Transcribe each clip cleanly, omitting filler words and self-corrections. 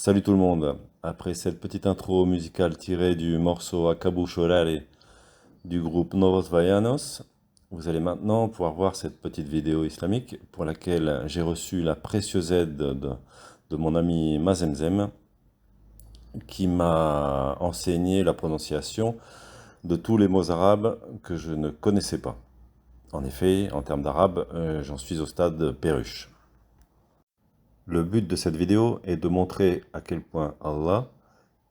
Salut tout le monde. Après cette petite intro musicale tirée du morceau Akabu Sholale du groupe Novos Vayanos, vous allez maintenant pouvoir voir cette petite vidéo islamique pour laquelle j'ai reçu la précieuse aide de mon ami Mazemzem qui m'a enseigné la prononciation de tous les mots arabes que je ne connaissais pas. En effet, en termes d'arabe, j'en suis au stade perruche. Le but de cette vidéo est de montrer à quel point Allah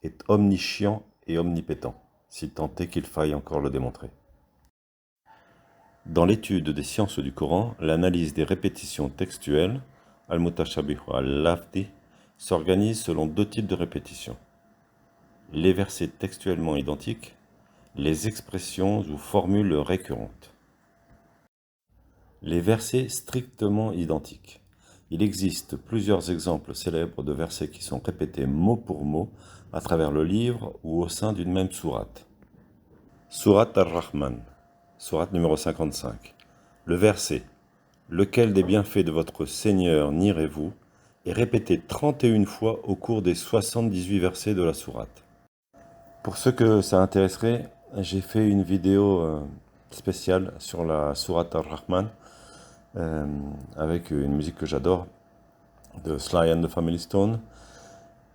est omniscient et omnipétent, si tant est qu'il faille encore le démontrer. Dans l'étude des sciences du Coran, l'analyse des répétitions textuelles, al-mutashabih wa al-lafdi, s'organise selon deux types de répétitions. Les versets textuellement identiques, les expressions ou formules récurrentes. Les versets strictement identiques. Il existe plusieurs exemples célèbres de versets qui sont répétés mot pour mot à travers le livre ou au sein d'une même sourate. Sourate Ar-Rahman, sourate numéro 55. Le verset « Lequel des bienfaits de votre Seigneur nierez-vous » est répété 31 fois au cours des 78 versets de la sourate. Pour ceux que ça intéresserait, j'ai fait une vidéo spéciale sur la sourate Ar-Rahman avec une musique que j'adore de Sly and the Family Stone.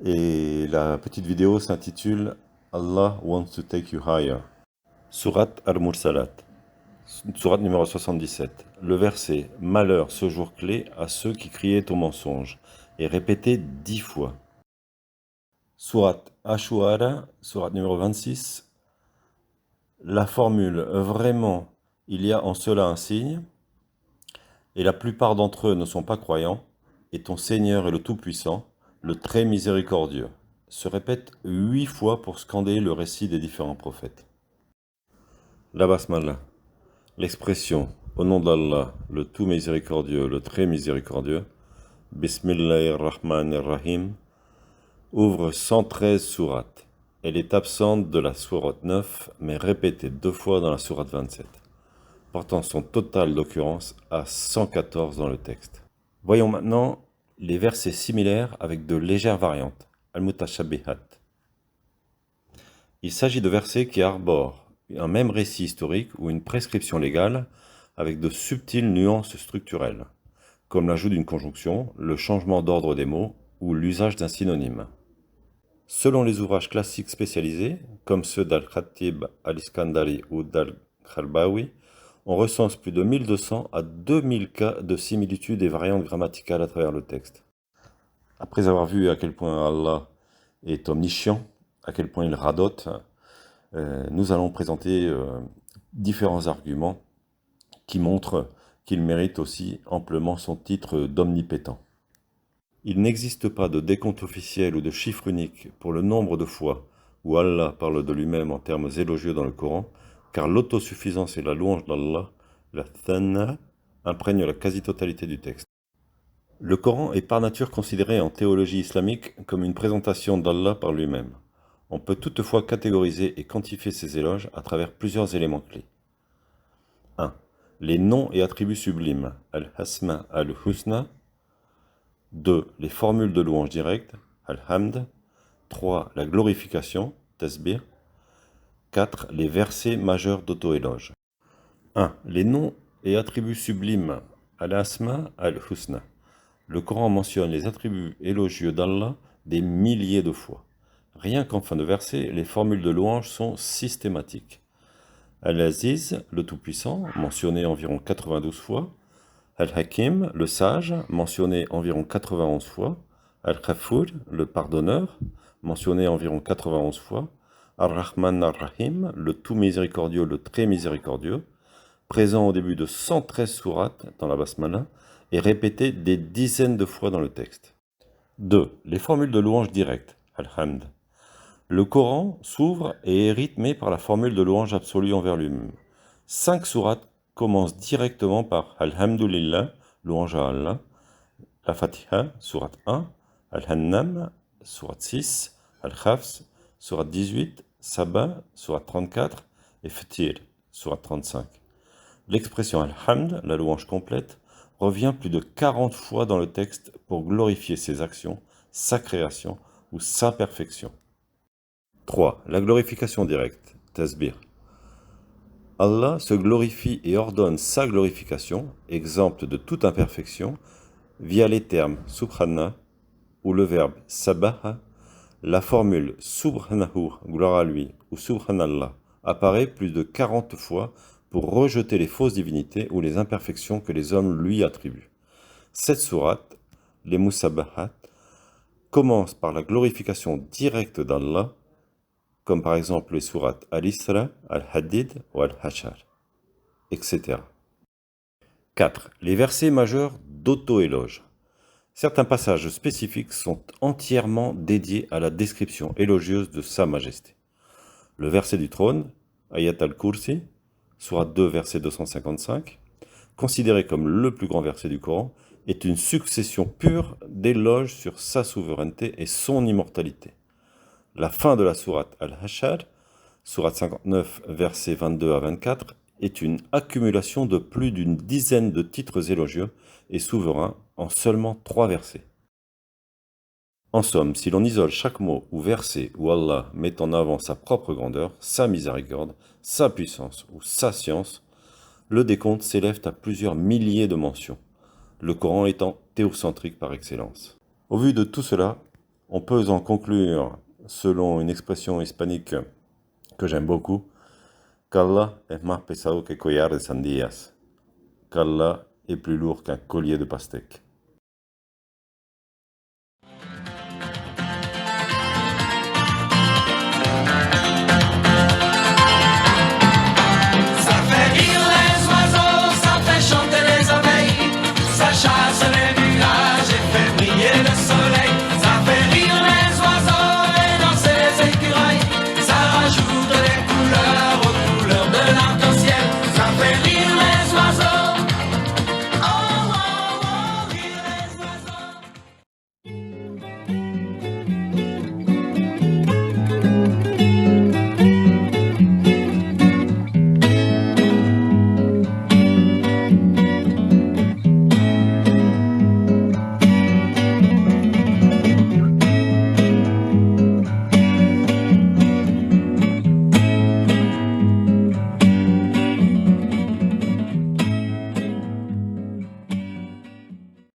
Et la petite vidéo s'intitule Allah wants to take you higher. Sourate Al-Mursalat, sourate numéro 77. Le verset « Malheur ce jour clé à ceux qui criaient au mensonge » est répété 10 fois. Sourate Ash-Shu'ara, sourate numéro 26. La formule « Vraiment, il y a en cela un signe » et la plupart d'entre eux ne sont pas croyants, et ton Seigneur est le Tout-Puissant, le Très Miséricordieux, se répète 8 fois pour scander le récit des différents prophètes. La Basmala, l'expression « Au nom d'Allah, le Tout Miséricordieux, le Très Miséricordieux » Bismillahirrahmanirrahim ouvre 113 sourates. Elle est absente de la sourate 9, mais répétée 2 fois dans la sourate 27, portant son total d'occurrence à 114 dans le texte. Voyons maintenant les versets similaires avec de légères variantes, al-mutashabihat. Il s'agit de versets qui arborent un même récit historique ou une prescription légale avec de subtiles nuances structurelles, comme l'ajout d'une conjonction, le changement d'ordre des mots ou l'usage d'un synonyme. Selon les ouvrages classiques spécialisés, comme ceux d'Al-Khatib, Al-Iskandari ou d'Al-Khalbawi, on recense plus de 1200 à 2000 cas de similitudes et variantes grammaticales à travers le texte. Après avoir vu à quel point Allah est omniscient, à quel point il radote, nous allons présenter différents arguments qui montrent qu'il mérite aussi amplement son titre d'omnipétent. Il n'existe pas de décompte officiel ou de chiffre unique pour le nombre de fois où Allah parle de lui-même en termes élogieux dans le Coran, car l'autosuffisance et la louange d'Allah, la thana, imprègnent la quasi-totalité du texte. Le Coran est par nature considéré en théologie islamique comme une présentation d'Allah par lui-même. On peut toutefois catégoriser et quantifier ces éloges à travers plusieurs éléments clés. 1. Les noms et attributs sublimes, al-Hasma al-Husna. 2. Les formules de louange directe, al-Hamd. 3. La glorification, tasbih. 4. Les versets majeurs d'auto-éloge. 1. Les noms et attributs sublimes, al-Asma al-Husna. Le Coran mentionne les attributs élogieux d'Allah des milliers de fois. Rien qu'en fin de verset, les formules de louange sont systématiques. Al-Aziz, le Tout-Puissant, mentionné environ 92 fois. Al-Hakim, le Sage, mentionné environ 91 fois. Al-Khafour, le Pardonneur, mentionné environ 91 fois. Ar-Rahman Ar-Rahim, le Tout Miséricordieux, le Très Miséricordieux, présent au début de 113 sourates dans la Basmala, et répété des dizaines de fois dans le texte. 2. Les formules de louange directe, al-Hamd. Le Coran s'ouvre et est rythmé par la formule de louange absolue envers lui-même. 5 sourates commencent directement par Alhamdulillah, louange à Allah, la Fatiha, sourate 1, Al-Hannam, sourate 6, Al-Khafs, sourate 18, Saba, sourate 34, et Fatir, sourate 35. L'expression Al-Hamd, la louange complète, revient plus de 40 fois dans le texte pour glorifier ses actions, sa création, ou sa perfection. 3. La glorification directe, tasbih. Allah se glorifie et ordonne sa glorification, exempte de toute imperfection, via les termes subhana ou le verbe sabaha. La formule subhanahu, gloire à lui, ou subhanallah, apparaît plus de 40 fois pour rejeter les fausses divinités ou les imperfections que les hommes lui attribuent. Cette sourate, les musabahat, commence par la glorification directe d'Allah, comme par exemple les sourates Al-Isra, Al-Hadid ou Al-Hashar, etc. 4. Les versets majeurs d'auto-éloge. Certains passages spécifiques sont entièrement dédiés à la description élogieuse de Sa Majesté. Le verset du trône, Ayat al-Kursi, sourate 2, verset 255, considéré comme le plus grand verset du Coran, est une succession pure d'éloges sur sa souveraineté et son immortalité. La fin de la sourate Al-Hashar, sourate 59, versets 22 à 24, est une accumulation de plus d'une dizaine de titres élogieux et souverains en seulement 3 versets. En somme, si l'on isole chaque mot ou verset où Allah met en avant sa propre grandeur, sa miséricorde, sa puissance ou sa science, le décompte s'élève à plusieurs milliers de mentions, le Coran étant théocentrique par excellence. Au vu de tout cela, on peut en conclure, selon une expression hispanique que j'aime beaucoup, qu'Allah est más pesado que collar de sandías, qu'Allah est plus lourd qu'un collier de pastèques.